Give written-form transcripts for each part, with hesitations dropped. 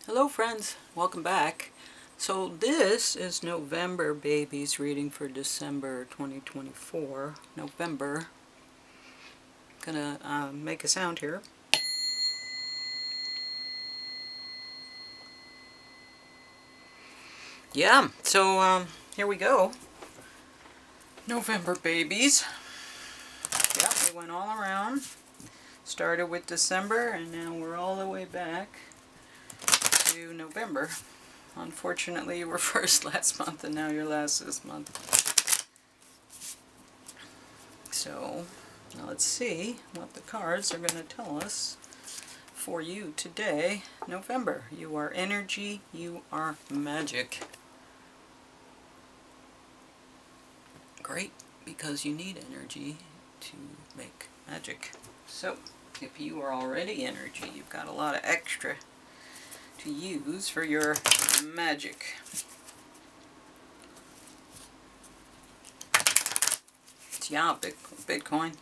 Hello friends, welcome back. So this is November babies reading for December 2024. November. Gonna make a sound here. Yeah, so here we go. November babies. Yeah, we went all around. Started with December and now we're all the way back to November. Unfortunately, you were first last month and now you're last this month. So, now let's see what the cards are going to tell us for you today. November. You are energy, you are magic. Great, because you need energy to make magic. So, if you are already energy, you've got a lot of extra to use for your magic. Yeah, Bitcoin.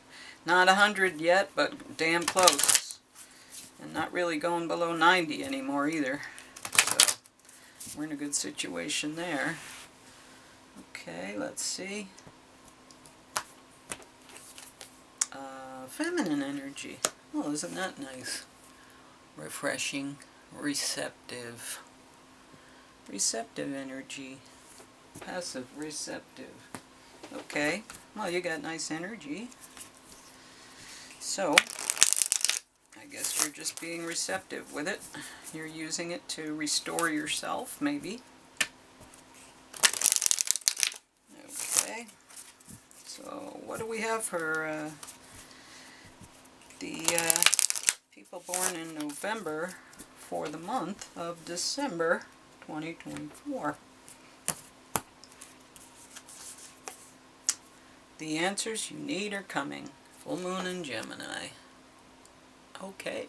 Not 100 yet, but damn close. And not really going below 90 anymore either. So, we're in a good situation there. Okay, let's see. Feminine energy. Oh, isn't that nice? Refreshing, receptive. Receptive energy. Passive, receptive. Okay, well, you got nice energy. So, I guess you're just being receptive with it. You're using it to restore yourself, maybe. Okay, so what do we have for the people born in November for the month of December 2024? The answers you need are coming. Full moon in Gemini. Okay.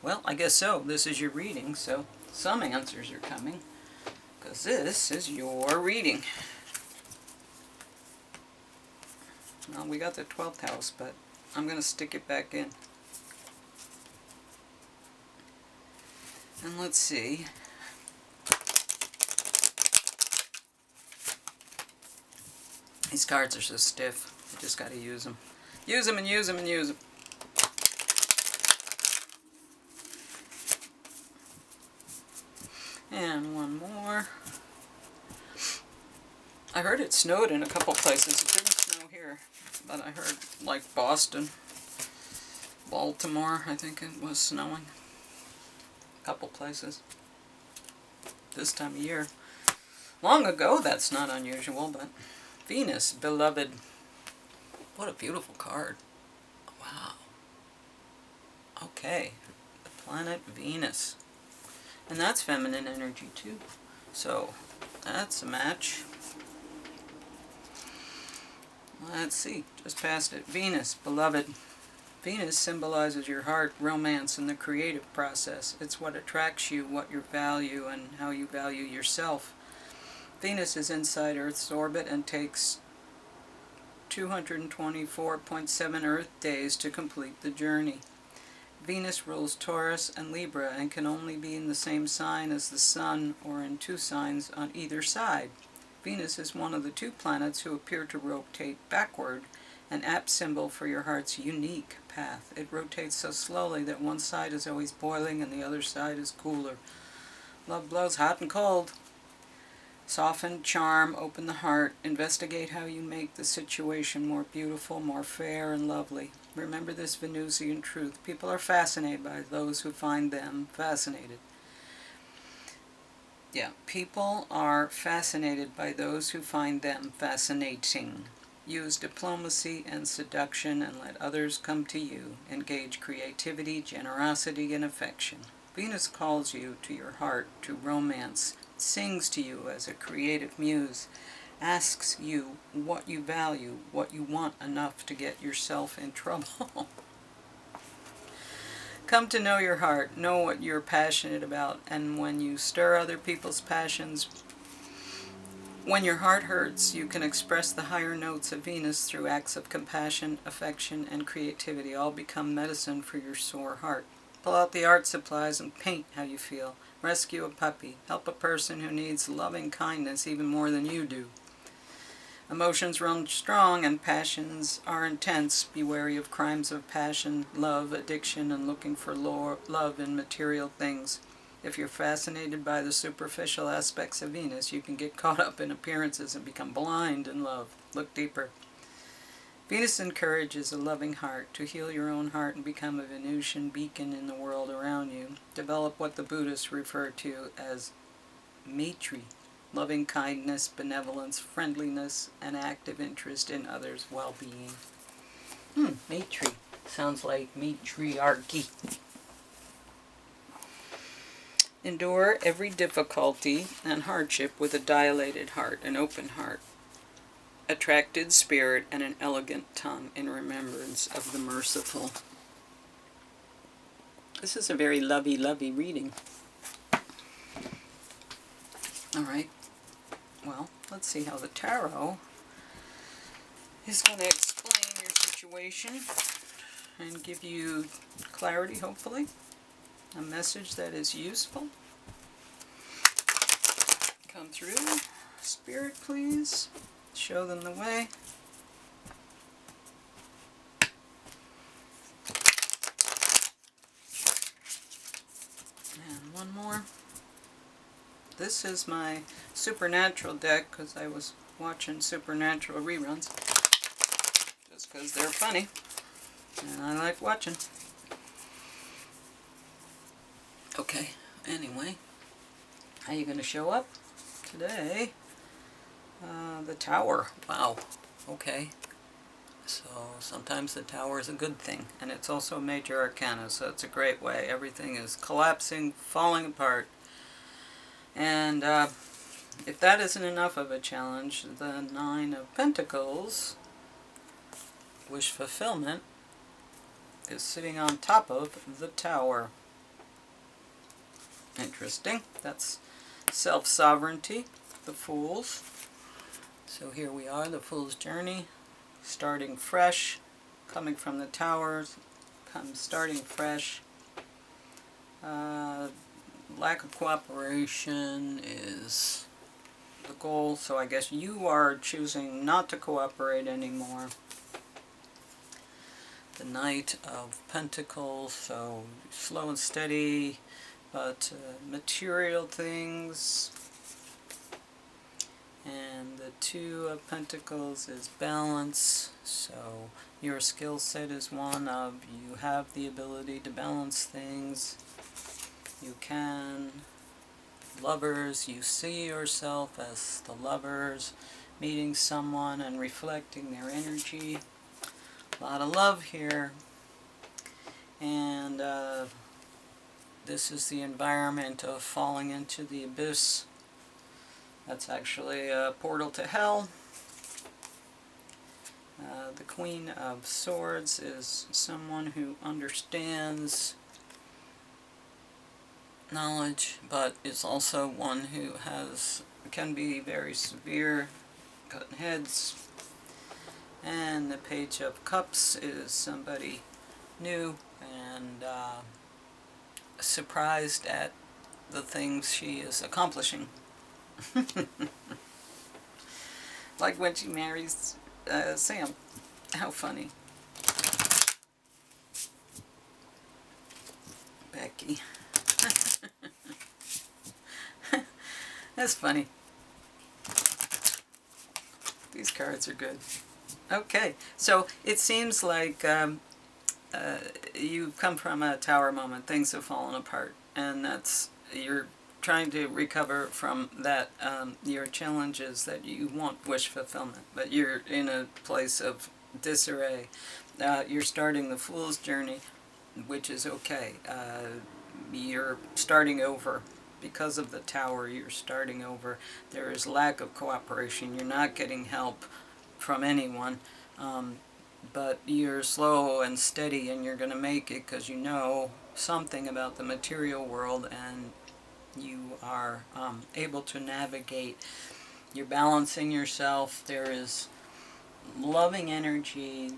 Well, I guess so. This is your reading, so some answers are coming. Because this is your reading. Well, we got the 12th house, but I'm going to stick it back in. And let's see. These cards are so stiff. You just got to use them. Use them and use them and use them. And one more. I heard it snowed in a couple places. It didn't snow here, but I heard like Boston, Baltimore, I think it was snowing. A couple places. This time of year. Long ago, that's not unusual, but Venus, beloved. What a beautiful card. Wow. Okay. The planet Venus. And that's feminine energy too. So, that's a match. Let's see. Just past it. Venus, beloved. Venus symbolizes your heart, romance, and the creative process. It's what attracts you, what you value, and how you value yourself. Venus is inside Earth's orbit and takes 224.7 Earth days to complete the journey. Venus rules Taurus and Libra and can only be in the same sign as the Sun or in two signs on either side. Venus is one of the two planets who appear to rotate backward, an apt symbol for your heart's unique path. It rotates so slowly that one side is always boiling and the other side is cooler. Love blows hot and cold. Soften, charm, open the heart. Investigate how you make the situation more beautiful, more fair and lovely. Remember this Venusian truth. People are fascinated by those who find them fascinated. Yeah, people are fascinated by those who find them fascinating. Use diplomacy and seduction and let others come to you. Engage creativity, generosity, and affection. Venus calls you to your heart, to romance, sings to you as a creative muse, asks you what you value, what you want enough to get yourself in trouble. Come to know your heart, know what you're passionate about, and when you stir other people's passions, when your heart hurts, you can express the higher notes of Venus through acts of compassion, affection, and creativity. All become medicine for your sore heart. Pull out the art supplies and paint how you feel. Rescue a puppy. Help a person who needs loving kindness even more than you do. Emotions run strong and passions are intense. Be wary of crimes of passion, love, addiction, and looking for love in material things. If you're fascinated by the superficial aspects of Venus, you can get caught up in appearances and become blind in love. Look deeper. Venus encourages a loving heart. To heal your own heart and become a Venusian beacon in the world around you, develop what the Buddhists refer to as Maitri, loving kindness, benevolence, friendliness, and active interest in others' well-being. Maitri. Sounds like matriarchy. Endure every difficulty and hardship with a dilated heart, an open heart, attracted spirit, and an elegant tongue in remembrance of the merciful. This is a very lovey reading. Alright, well, let's see how the tarot is going to explain your situation and give you clarity, hopefully. A message that is useful. Come through. Spirit, please. Show them the way. And one more. This is my Supernatural deck because I was watching Supernatural reruns. Just because they're funny. And I like watching. Okay, anyway. How are you going to show up today? The Tower. Wow. Okay. So sometimes the Tower is a good thing. And it's also a major arcana, so it's a great way. Everything is collapsing, falling apart. And if that isn't enough of a challenge, the Nine of Pentacles, wish fulfillment, is sitting on top of the Tower. Interesting. That's self-sovereignty, the Fools. So here we are, the Fool's Journey, starting fresh, coming from the Towers, starting fresh. Lack of cooperation is the goal, so I guess you are choosing not to cooperate anymore. The Knight of Pentacles, so slow and steady, but material things. And the Two of Pentacles is balance, so your skill set is one of you have the ability to balance things. You can. Lovers, you see yourself as the lovers, meeting someone and reflecting their energy. A lot of love here. And this is the environment of falling into the abyss. That's actually a portal to hell. The Queen of Swords is someone who understands knowledge, but is also one who can be very severe, cutting heads. And the Page of Cups is somebody new and surprised at the things she is accomplishing. Like when she marries Sam. How funny. Becky. That's funny. These cards are good. Okay, so it seems like you've come from a Tower moment. Things have fallen apart, and you're trying to recover from that. Your challenge is that you want wish fulfillment, but you're in a place of disarray. You're starting the Fool's Journey, which is okay. You're starting over. Because of the Tower, you're starting over. There is lack of cooperation. You're not getting help from anyone. But you're slow and steady, and you're going to make it because you know something about the material world, and you are able to navigate. You're balancing yourself. There is loving energy.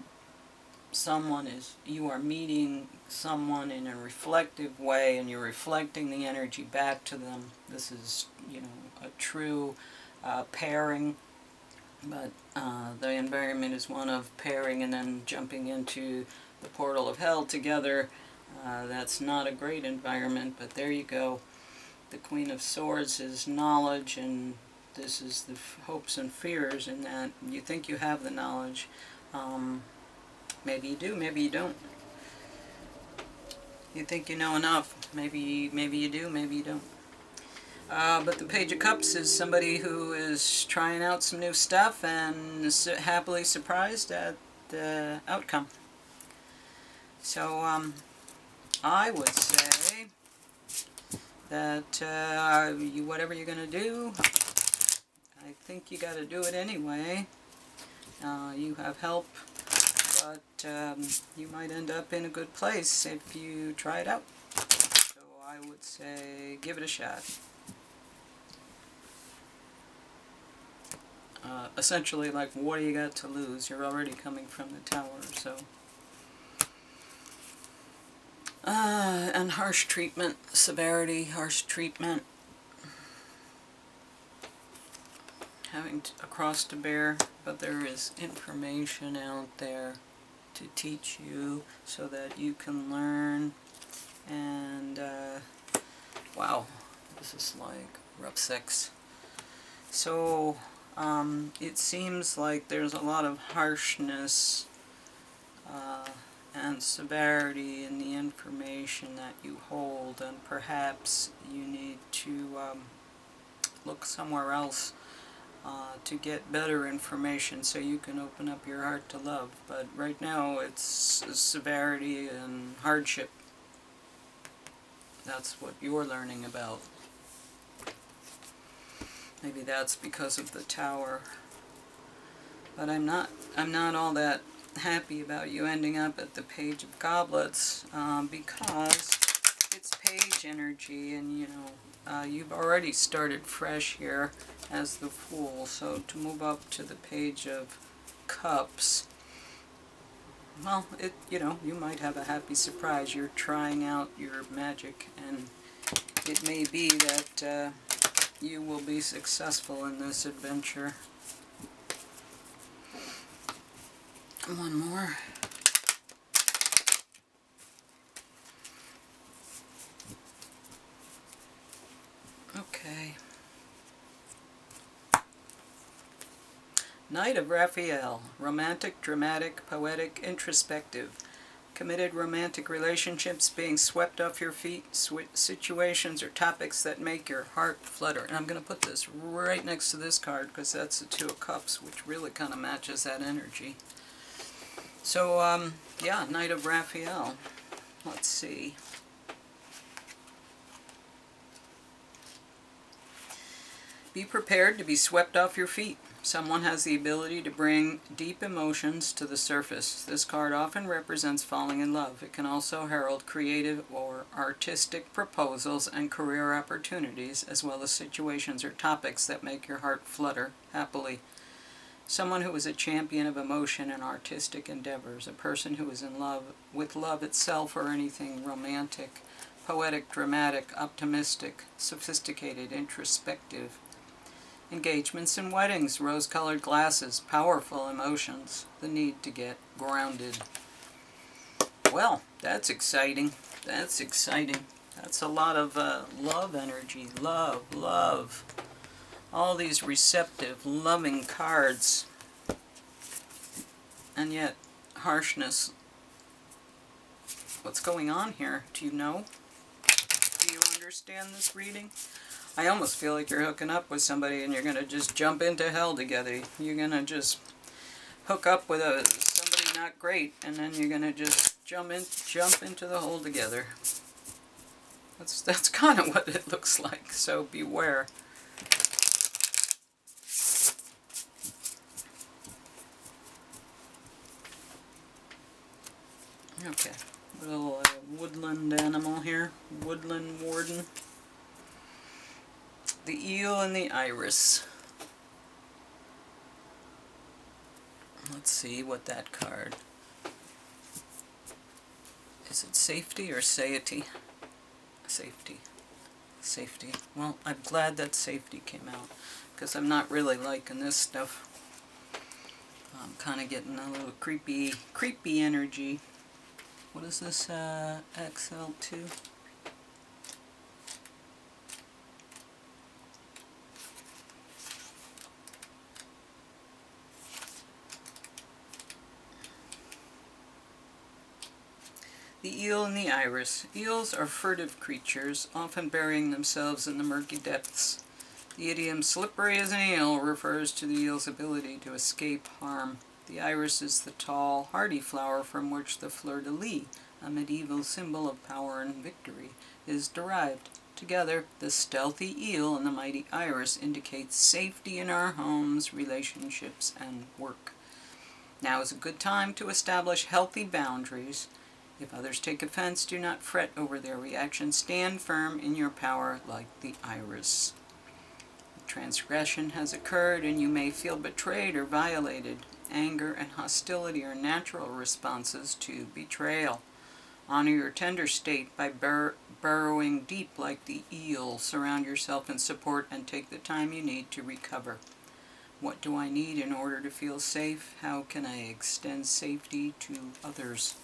you are meeting someone in a reflective way, and you're reflecting the energy back to them. This is, a true pairing, but the environment is one of pairing and then jumping into the portal of hell together. That's not a great environment, but there you go. The Queen of Swords is knowledge, and this is the hopes and fears in that you think you have the knowledge. Maybe you do, maybe you don't. You think you know enough. Maybe you do, maybe you don't. But the Page of Cups is somebody who is trying out some new stuff and is happily surprised at the outcome. So I would say that whatever you're going to do, I think you got to do it anyway. You have help, but you might end up in a good place if you try it out. So I would say give it a shot. Essentially, like, what do you got to lose? You're already coming from the Tower, so. And harsh treatment, severity, harsh treatment. Having a cross to bear, but there is information out there to teach you so that you can learn. And, wow, this is like rough sex. So, it seems like there's a lot of harshness and severity in the information that you hold, and perhaps you need to look somewhere else to get better information so you can open up your heart to love. But right now it's severity and hardship. That's what you're learning about. Maybe that's because of the Tower. But I'm not all that happy about you ending up at the Page of Goblets, because it's page energy, and you've already started fresh here as the Fool. So to move up to the Page of Cups, well, you might have a happy surprise. You're trying out your magic, and it may be that you will be successful in this adventure. One more. Okay. Knight of Raphael. Romantic, dramatic, poetic, introspective. Committed romantic relationships, being swept off your feet, situations or topics that make your heart flutter. And I'm going to put this right next to this card because that's the Two of Cups, which really kind of matches that energy. So, yeah, Knight of Raphael. Let's see. Be prepared to be swept off your feet. Someone has the ability to bring deep emotions to the surface. This card often represents falling in love. It can also herald creative or artistic proposals and career opportunities, as well as situations or topics that make your heart flutter happily. Someone who is a champion of emotion and artistic endeavors. A person who is in love with love itself or anything romantic. Poetic, dramatic, optimistic, sophisticated, introspective. Engagements and weddings, rose-colored glasses, powerful emotions, the need to get grounded. Well, that's exciting. That's exciting. That's a lot of love energy. Love. All these receptive, loving cards. And yet, harshness. What's going on here? Do you know? Do you understand this reading? I almost feel like you're hooking up with somebody and you're going to just jump into hell together. You're going to just hook up with somebody not great, and then you're going to just jump into the hole together. That's kind of what it looks like, so beware. Okay, little woodland animal here, woodland warden. The eel and the iris. Let's see what that card. Is it safety or satiety? Safety. Safety. Well, I'm glad that safety came out, because I'm not really liking this stuff. I'm kind of getting a little creepy energy. What is this, XL2? The eel and the iris. Eels are furtive creatures, often burying themselves in the murky depths. The idiom "slippery as an eel" refers to the eel's ability to escape harm. The iris is the tall, hardy flower from which the fleur-de-lis, a medieval symbol of power and victory, is derived. Together, the stealthy eel and the mighty iris indicate safety in our homes, relationships, and work. Now is a good time to establish healthy boundaries. If others take offense, do not fret over their reaction. Stand firm in your power like the iris. Transgression has occurred and you may feel betrayed or violated. Anger and hostility are natural responses to betrayal. Honor your tender state by burrowing deep like the eel. Surround yourself in support and take the time you need to recover. What do I need in order to feel safe? How can I extend safety to others?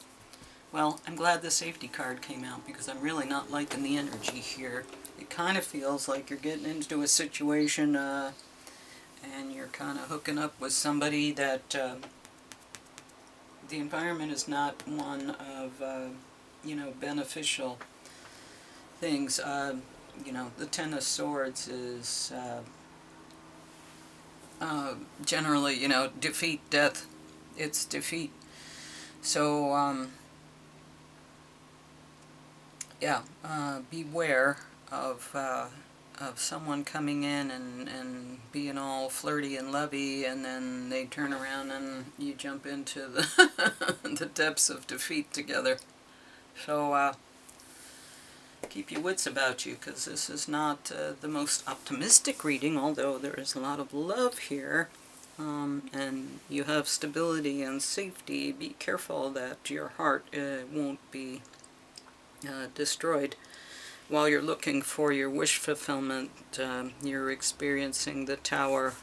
Well, I'm glad the safety card came out, because I'm really not liking the energy here. It kind of feels like you're getting into a situation and you're kind of hooking up with somebody that the environment is not one of, beneficial things. The Ten of Swords is generally, defeat, death. It's defeat. So, beware of someone coming in and being all flirty and lovey, and then they turn around and you jump into the the depths of defeat together. So keep your wits about you, because this is not the most optimistic reading, although there is a lot of love here. And you have stability and safety. Be careful that your heart won't be destroyed. While you're looking for your wish fulfillment, you're experiencing the Tower.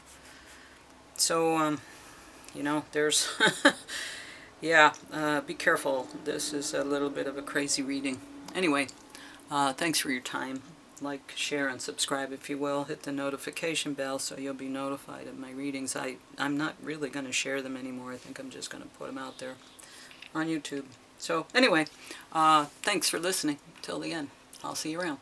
So, there's... be careful. This is a little bit of a crazy reading. Anyway, thanks for your time. Like, share, and subscribe if you will. Hit the notification bell so you'll be notified of my readings. I'm not really going to share them anymore. I think I'm just going to put them out there on YouTube. So, anyway, thanks for listening till the end. I'll see you around.